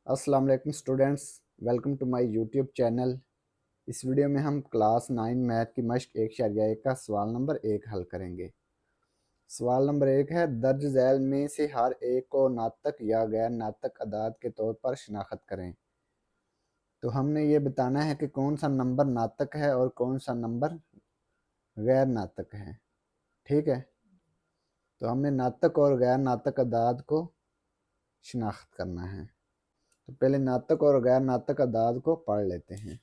अस्सलाम वालेकुम students, welcome to my YouTube channel. इस वीडियो में हम क्लास 9 मैथ की मश्क 1/1 का सवाल नंबर 1 हल करेंगे। सवाल नंबर 1 है, दर्ज झैल में से हर एक को नातक या गैर नातक अदाद के तौर पर शनाख्त करें। तो हमने ये बताना है कि कौन सा नंबर नातक है और कौन सा नंबर गैर नातक है। ठीक है, तो हमने नातक और गैर नातक अदाद को शनाख्त करना है। तो पहले नातक और गैर नातक अदाद को पढ़ लेते हैं।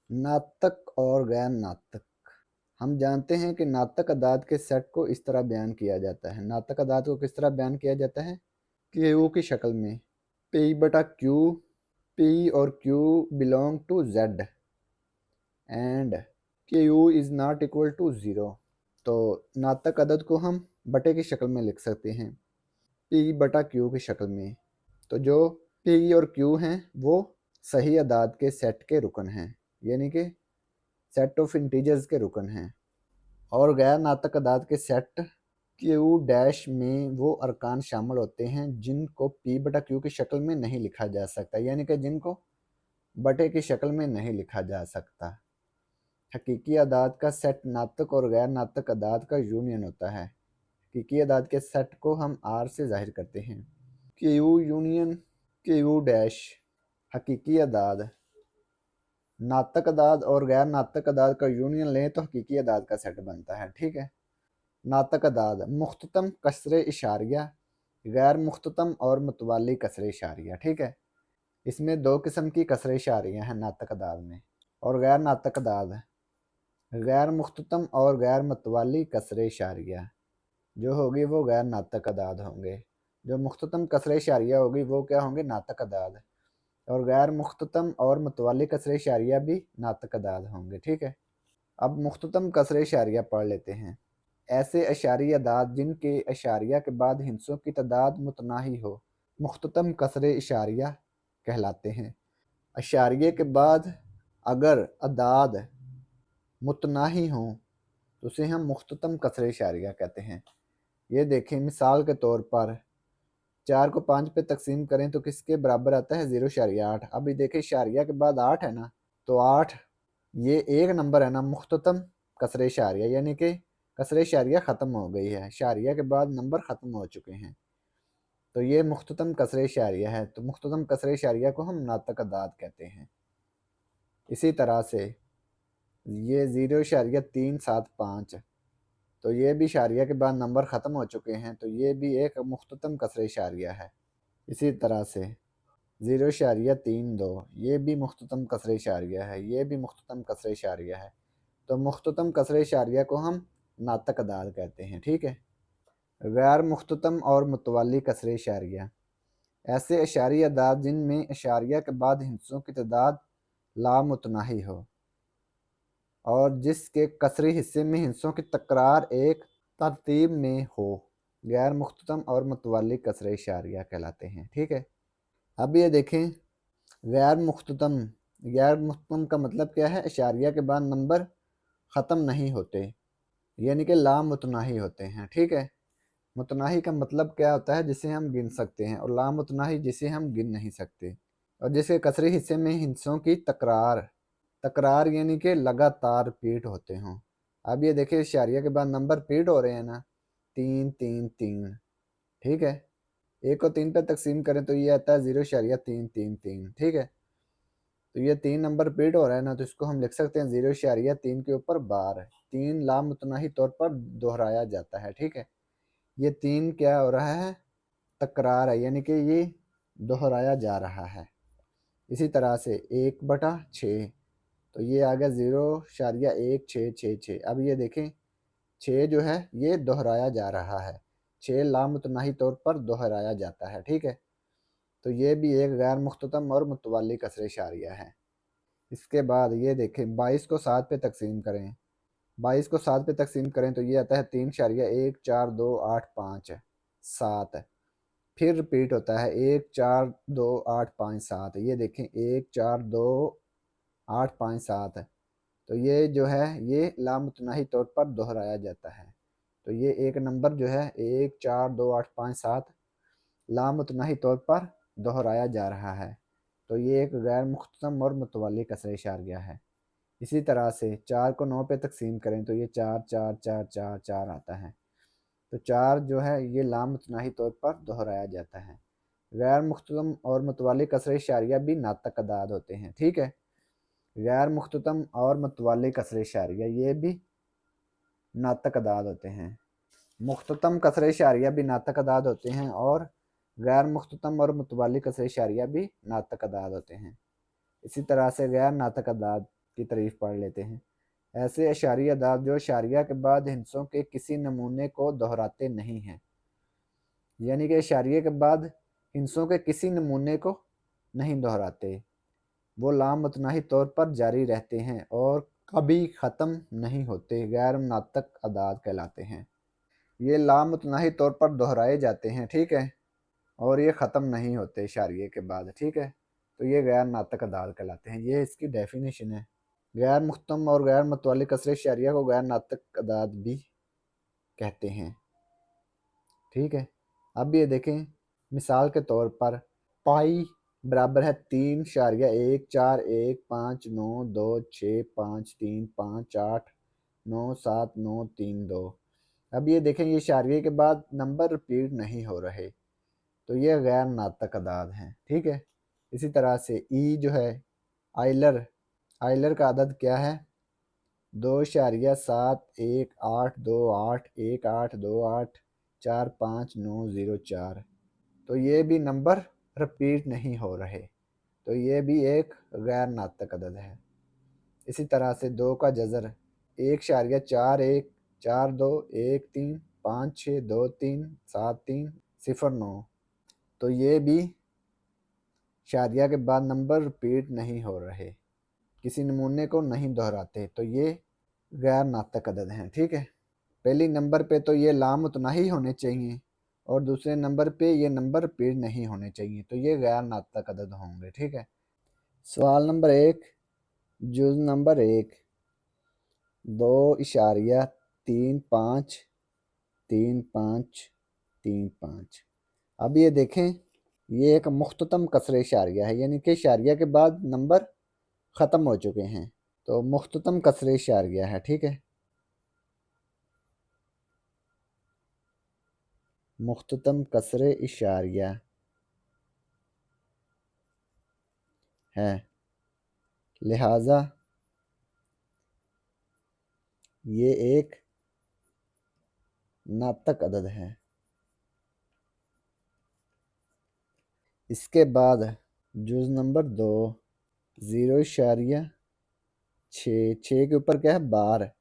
नातक और गैर नातक, हम जानते हैं कि नातक अदाद के सेट को इस तरह बयान किया जाता है। नातक अदाद को किस तरह बयान किया जाता है? क्यू की शक्ल में, पी बटा क्यू, पी और Q belong to Z and Q is not equal to zero. तो नातक अदद को हम बटे की शक्ल में लिख सकते हैं, पी बटा क्यू की शक्ल में। तो जो पी और क्यू हैं वो सही अदाद के सेट के रुकन हैं, यानी कि सेट ऑफ इंटीजर्स के रुकन हैं। और गैर नातक अदाद के सेट क्यू डैश में वो अरकान शामिल होते हैं जिनको पी बटा क्यू की शक्ल में नहीं लिखा जा सकता, यानी कि जिनको बटे की शक्ल में नहीं लिखा जा सकता। हकीकी अदाद का सेट नातक और गैर नातक अदाद का यूनियन होता है। हकीकी अदाद के सेट को हम आर से जाहिर करते हैं, क्यू यूनियन क्यू डैश। हकीकी अदाद, नातक अदाद और गैर नातक अदाद का यूनियन लें तो हकीकी अदाद का सेट बनता है। ठीक है। नातक अदाद, मुख्ततम कसरे इशारिया, गैर मुख्ततम और मुतवाली कसरे इशारिया। ठीक है, इसमें दो किस्म की कसरे इशारियाँ हैं नातक अदाद में। और गैर नातक अदाद, गैर मुख्ततम और गैर मुतवाली कसरे इशारिया जो होगी वो गैर नातक अदाद होंगे। जो मुख्ततम कसरे इशारिया होगी वो क्या होंगे? नातक अदाद। और गैर मुख्ततम और मुतवाली कसरे इशारिया भी नातक अदाद होंगे। ठीक है, अब मुख्ततम कसरे इशारिया पढ़ लेते हैं। ऐसे अशारी अदाद जिनके अशारिया के बाद हिंसों की तादाद मुतनाही हो मुख्ततम कसरे इशारिया कहलाते हैं। अशारिये के बाद अगर अदाद मुतनाही हों तो उसे हम मुख्ततम कसरे इशारिया कहते हैं। ये देखें, मिसाल के तौर पर 4 को 5 पे तकसीम करें तो किसके बराबर आता है? 0.8। अभी देखें, इशारिया के बाद 8 है ना, तो 8 ये एक नंबर है ना मुख्ततम कसरे इशारिया, यानी कि कसरे इशारिया ख़त्म हो गई है, इशारिया के बाद नंबर ख़त्म हो चुके हैं, तो ये मुख्ततम कसरे इशारिया है। तो मुख्ततम कसरे इशारिया को हम नातक अदाद कहते हैं। इसी तरह से ये 0.375, तो ये भी इशारिया के बाद नंबर ख़त्म हो चुके हैं, तो ये भी एक मुख्ततम कसरे इशारिया है। इसी तरह से 0.32 ये भी मुख्ततम कसरे इशारिया है, ये भी मुख्ततम कसरे इशारिया है। तो मुख्ततम कसरे इशारिया को हम नातक अदाद कहते हैं। ठीक है। गैर मुख्ततम और मुतवाली कसरे इशारिया, ऐसे इशारी अदाद जिनमें इशारिया के बाद हिस्सों की तादाद लामुतनाही हो और जिसके कसरी हिस्से में हिस्सों की तकरार एक तरतीब में हो, गैर मुख्ततम और मुतवाली कसरे इशारिया कहलाते हैं। ठीक है, अब ये देखें, गैर मुख्ततम का मतलब क्या है? इशारिया के बाद नंबर ख़त्म नहीं होते, यानी कि लामुतनाही होते हैं। ठीक है, मुतनाही का मतलब क्या होता है? जिसे हम गिन सकते हैं, और लामुतनाही जिसे हम गिन नहीं सकते, और जिसके कसरे हिस्से में हिस्सों की तकरार, तकरार यानी कि लगातार रिपीट होते हों। अब ये देखिए, इशारिया के बाद नंबर रिपीट हो रहे हैं ना, 3 3 3। ठीक है, 1 को 3 पे तकसीम करें तो ये आता है 0.333। ठीक है, तो ये 3 नंबर रिपीट हो रहा है ना, तो इसको हम लिख सकते हैं 0.3 के ऊपर बार। 3 लामुतनाही तौर पर दोहराया जाता है। ठीक है, ये 3 क्या हो रहा है? तकरार है, यानी कि ये दोहराया जा रहा है। इसी तरह से 1/6, तो ये आ गया 0.1666। अब ये देखें, 6 जो है ये दोहराया जा रहा है, 6 लामुतनाही तौर पर दोहराया जाता है। ठीक है, तो ये भी एक गैर मुख्ततम और मुतवाली कसरे इशारिया है। इसके बाद ये देखें, 22 को 7 पे तकसीम करें, 22 को 7 पे तकसीम करें तो ये आता है 3.14285 7। फिर रिपीट होता है 14285 7। ये देखें, 14285 7, तो ये जो है ये लामुतनाही तौर पर दोहराया जाता है। तो ये एक नंबर जो है 14285 7 लामुतनाही तौर पर दोहराया जा रहा है। तो ये एक गैर मुख्ततम और मुतवाली कसरे इशारिया है। इसी तरह से 4 को 9 पे तकसीम करें तो ये 4 4 4 4 4 आता है। तो 4 जो है ये लामुतनाही तौर पर दोहराया जाता है। गैर मुख्ततम और मुतवाली कसरे इशारिया भी नातक अदाद होते हैं। ठीक है, गैर मुख्ततम और मुतवाली कसरे इशारिया ये भी नातक अदाद होते हैं। मुख्ततम कसरे इशारिया भी नातक अदाद होते हैं और गैर मुख्ततम और मुतवाली कसरे इशारिया भी नातक अदाद होते हैं। इसी तरह से गैर नातक अदाद की तारीफ पढ़ लेते हैं। ऐसे अशारी अदाद जो अशारिया के बाद हिंसों के किसी नमूने को दोहराते नहीं हैं, यानी कि अशारिये के बाद हिंसों के किसी नमूने को नहीं दोहराते, वो लामुतनाही तौर पर जारी रहते हैं और कभी ख़त्म नहीं होते, गैर नातक अदाद कहलाते हैं। ये लामुतनाही तौर पर दोहराए जाते हैं, ठीक है, और ये ख़त्म नहीं होते इशारिये के बाद, ठीक है, तो ये गैर नातक अदाद कहलाते हैं। ये इसकी डेफिनेशन है। गैर मुख्तम और गैर मुतवाली कसरे इशारिया को गैर नातक अदाद भी कहते हैं। ठीक है, अब ये देखें, मिसाल के तौर पर पाई बराबर है 3 * 1 = 1 4 1 5 9 2 6 5 3 5 8 9 7 9 3 2। अब ये देखें, ये इशारिये के बाद नंबर रिपीट नहीं हो रहे, तो ये गैर नातक अदाद हैं। ठीक है, इसी तरह से ई जो है आइलर, आइलर का अदद क्या है 2.7 1 8 2 8 1 8 2 8 4 5 9 0 4। तो ये भी नंबर रिपीट नहीं हो रहे, तो ये भी एक गैर नातक अदद है। इसी तरह से 2 का जज़र 1.4 1 4 2 1 3 5 6 2 3 7 3 0 9, तो ये भी शादिया के बाद नंबर रिपीट नहीं हो रहे, किसी नमूने को नहीं दोहराते, तो ये गैर नातक अदद हैं। ठीक है, पहली नंबर पे तो ये लामुतनाही होने चाहिए और दूसरे नंबर पे ये नंबर रिपीट नहीं होने चाहिए, तो ये गैर नातक अदद होंगे। ठीक है, सवाल नंबर 1, जुज़ नंबर 1 2.353535। अब ये देखें, ये एक मुख्ततम कसरे इशारिया है, यानी कि इशारिया के बाद नंबर ख़त्म हो चुके हैं, तो मुख्ततम कसरे इशारिया है। ठीक है, मुख्ततम कसरे इशारिया है, लिहाजा ये एक नातक अदद है। इसके बाद जुज़ नंबर 2 0.6, 6 के ऊपर क्या है बार,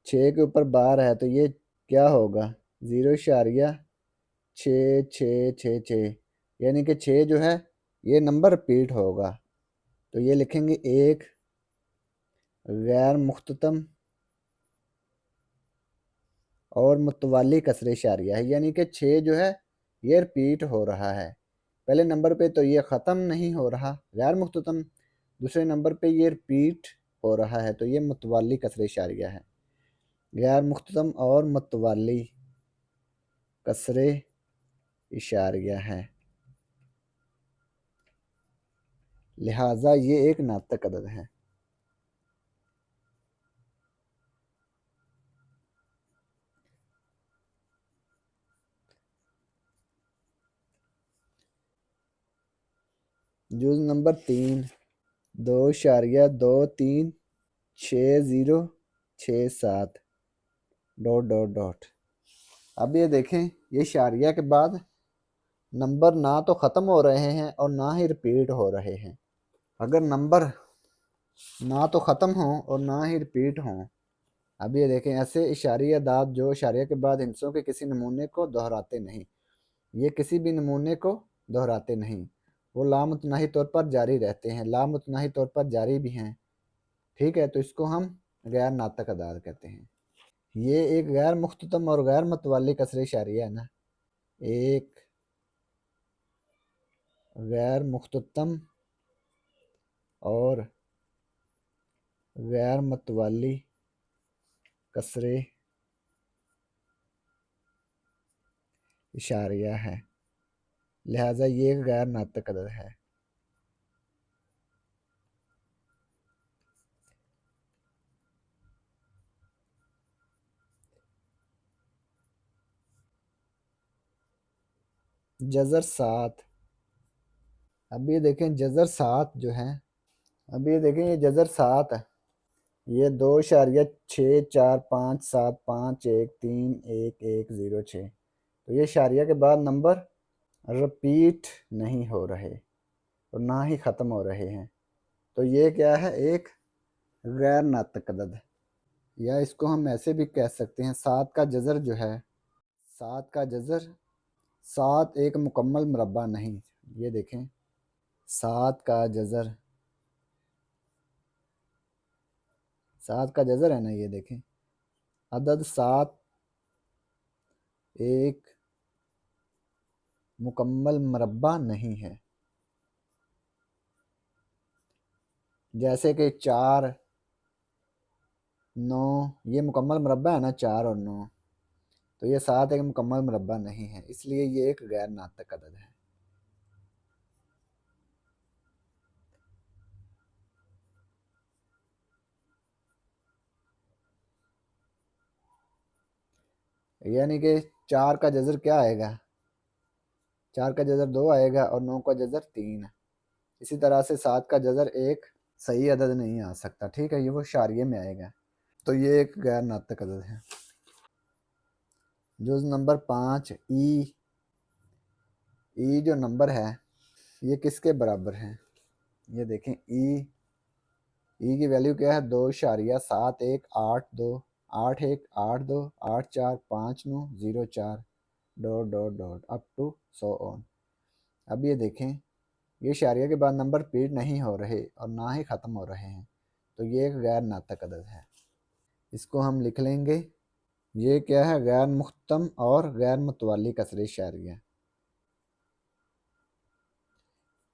6 के ऊपर बार है, तो ये क्या होगा 0.666, यानी कि 6 जो है ये नंबर रिपीट होगा, तो ये लिखेंगे एक गैर मुख्ततम और मुतवाली कसरे इशारिया है, यानी कि 6 जो है ये रिपीट हो रहा है। पहले नंबर पे तो ये ख़त्म नहीं हो रहा, गैर मुख्ततम, दूसरे नंबर पे ये रिपीट हो रहा है, तो ये मुतवाली कसरे इशारिया है। गैर मुख्ततम और मुतवाली कसरे इशारिया है, लिहाजा ये एक नातक अदद है। जुज़ नंबर 3 2.236067 ... अब ये देखें, ये इशारिया के बाद नंबर ना तो ख़त्म हो रहे हैं और ना ही रिपीट हो रहे हैं। अगर नंबर ना तो ख़त्म हों और ना ही रिपीट हों, अब ये देखें, ऐसे इशारी अदाद जो इशारिया के बाद हिंसों के किसी नमूने को दोहराते नहीं, ये किसी भी नमूने को दोहराते नहीं, वो लामुतनाही तौर पर जारी रहते हैं, लामुतनाही तौर पर जारी भी हैं। ठीक है, तो इसको हम गैर नातक अदाद कहते हैं। ये एक गैर मुख्ततम और गैर मतवाली कसरे इशारिया है ना, एक गैर मुख्ततम और गैर मतवाली कसरे इशारिया है, लिहाजा ये गैर नातक अदद है। जज़र 7। अब ये देखें जज़र 7 जो है, अब ये देखें ये जज़र 7 है, ये 2,4, 5, 7, 5, 1, 3, 1, 1, 0, 6। तो ये शारिया के बाद नंबर रिपीट नहीं हो रहे और ना ही ख़त्म हो रहे हैं। तो ये क्या है, एक गैर नातक अदद। या इसको हम ऐसे भी कह सकते हैं, 7 का जज़र जो है, 7 का जज़र, 7 एक मुकम्मल मुरब्बा नहीं। ये देखें 7 का जज़र, 7 का जज़र है ना, ये देखें अदद 7 एक मुकम्मल मुरब्बा नहीं है। जैसे कि 4, 9, ये मुकम्मल मुरब्बा है ना, 4 और 9। तो ये 7 एक मुकम्मल मुरब्बा नहीं है, इसलिए ये एक गैर नातक अदद है। यानी कि 4 का जज़र क्या आएगा, 4 का जज़र 2 आएगा और 9 का जज़र 3 है। इसी तरह से 7 का जज़र एक सही अदद नहीं आ सकता, ठीक है, ये वो शारिये में आएगा। तो ये एक गैर नातक अदद है। जुज़ नंबर 5 ई। ई जो नंबर है ये किसके बराबर है, ये देखें ई की वैल्यू क्या है, 2,7, 1, 8, 2, 8, 1, 8, 2, 8, 4, 5, 9, 0, 4 dot dot dot up to so on. अब ये देखें ये शारिया के बाद नंबर रिपीट नहीं हो रहे और ना ही ख़त्म हो रहे हैं, तो ये एक गैर नातक अदद है। इसको हम लिख लेंगे, ये क्या है, गैर मुख्तम और गैर मुतवाली कसरे शारिया।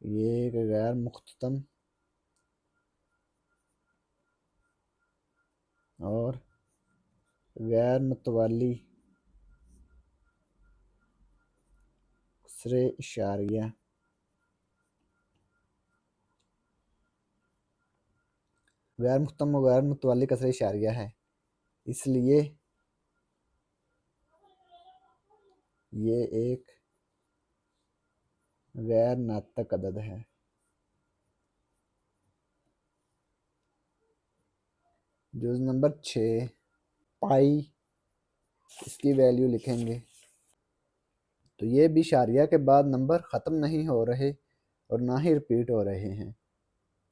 ये एक गैर मुख्तम और गैर मुतवाली कसरे इशारिया। गैर मुख्तम और गैर मुतवाली कसरे इशारिया है, इसलिए ये एक गैर नातक अदद है। जुज़ नंबर 6 पाई, इसकी वैल्यू लिखेंगे। तो ये भी शारिया के बाद नंबर ख़त्म नहीं हो रहे और ना ही रिपीट हो रहे हैं,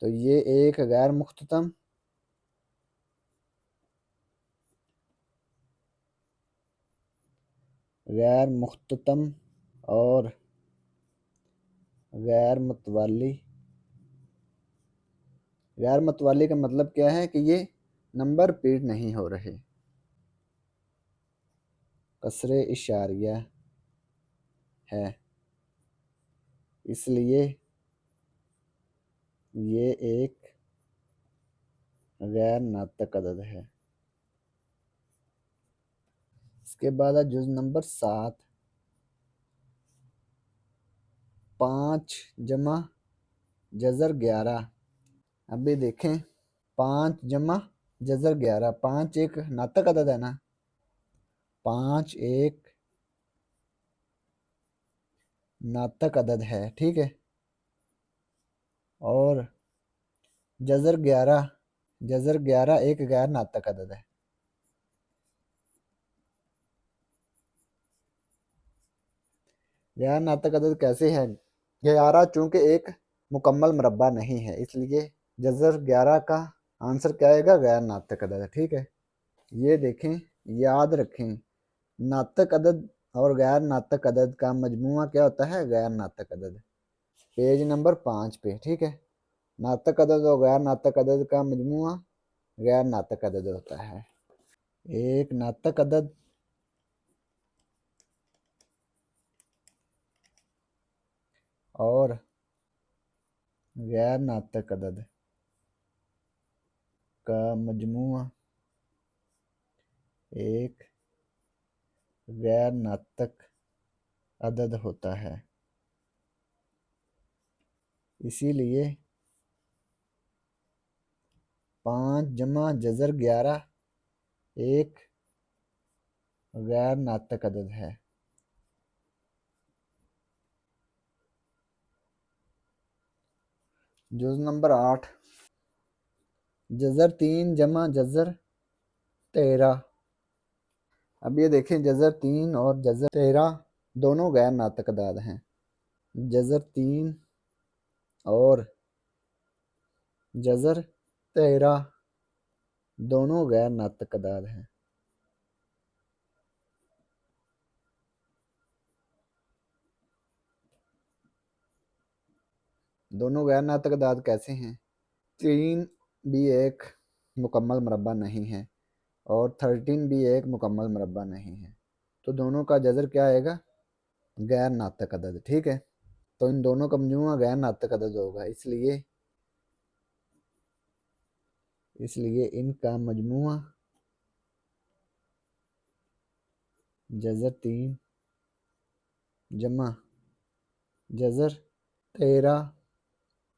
तो ये एक गैर मुख्ततम गैर मुख्ततम और गैर मुतवाली। गैर मुतवाली का मतलब क्या है कि ये नंबर रिपीट नहीं हो रहे, कसरे इशारिया है, इसलिए ये एक गैर नातक अदद है। इसके बाद है जुज़ नंबर 7 5 जमा जज़र 11। अभी देखें 5 जमा जज़र 11, 5 एक नातक अदद है ना, 5 एक नातक अदद है, ठीक है। और जज़र 11, जज़र 11 एक गैर नातक अदद है। गैर नातक अदद कैसे है, 11 चूँकि एक मुकम्मल मुरब्बा नहीं है, इसलिए जज़र 11 का आंसर क्या आएगा, गैर नातक अदद है, ठीक है। ये देखें, याद रखें, नातक अदद और गैर नातक अदद का मजमूआ क्या होता है, गैर नातक अदद। पेज नंबर 5 पे, ठीक है। नातक अदद और गैर नातक अदद का मजमूआ गैर नातक अदद होता है। एक नातक अदद और गैर नातक अदद का मजमूआ एक गैर नातक अदद होता है, इसीलिए 5 जमा जज़र 11 एक गैर नातक अदद है। जुज नंबर 8, जज़र 3 जमा जज़र 13। अब ये देखें, जज़र 3 और जज़र 13 दोनों गैर नातक अदाद हैं। जज़र 3 और जज़र 13 दोनों गैर नातक अदाद हैं। दोनों गैर नातक अदाद कैसे हैं? 3 भी एक मुकम्मल मुरब्बा नहीं है और 13 भी एक मुकम्मल मुरब्बा नहीं है, तो दोनों का जज़र क्या आएगा? गैर नातक अदद। ठीक है, तो इन दोनों का मजमूआ गैर नातक अदद होगा, इसलिए इनका मजमूआ जज़र 3 जमा जज़र 13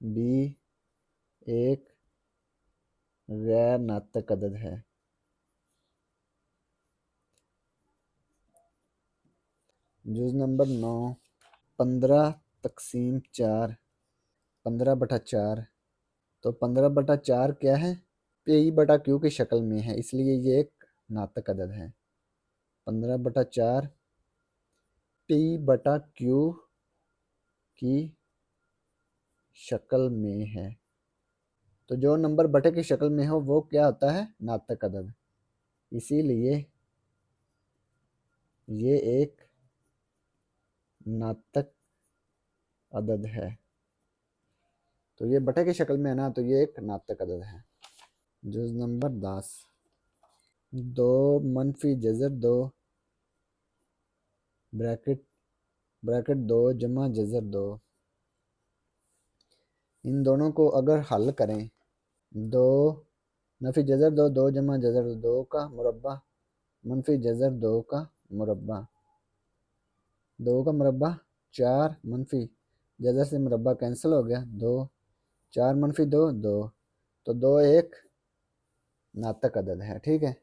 भी एक गैर नातक अदद है। जुज़ नंबर 9, 15 तकसीम 4, 15/4। तो 15/4 क्या है? P/Q की शक्ल में है, इसलिए ये एक नातक अदद है। 15/4 P/Q की शक्ल में है, तो जो नंबर बटे की शक्ल में हो वो क्या होता है? नातक अदद। इसीलिए ये एक नातक अदद है। तो ये बटे की शक्ल में है ना, तो ये एक नातक अदद है। जुज़ नंबर 10, 2 मनफी जज़र 2 ब्रैकेट ब्रैकेट 2 जमा जज़र 2। इन दोनों को अगर हल करें, 2 नफी जज़र 2, 2 जमा जज़र 2 का मुरब्बा मनफी जज़र 2 का मुरब्बा, 2 का मुरब्बा 4 मनफी जज़र से मुरब्बा कैंसिल हो गया, 2 4 मनफी 2 2, तो 2 एक नातक अदद है। ठीक है,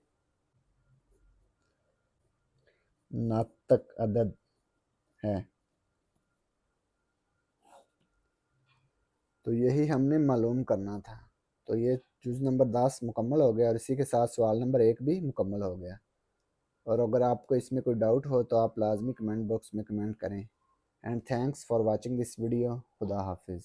नातक अदद है। तो यही हमने मालूम करना था। तो ये जुज़ नंबर 10 मुकम्मल हो गया और इसी के साथ सवाल नंबर 1 भी मुकम्मल हो गया। और अगर आपको इसमें कोई डाउट हो तो आप लाजमी कमेंट बॉक्स में कमेंट करें। And thanks for watching this video. खुदा हाफिज़।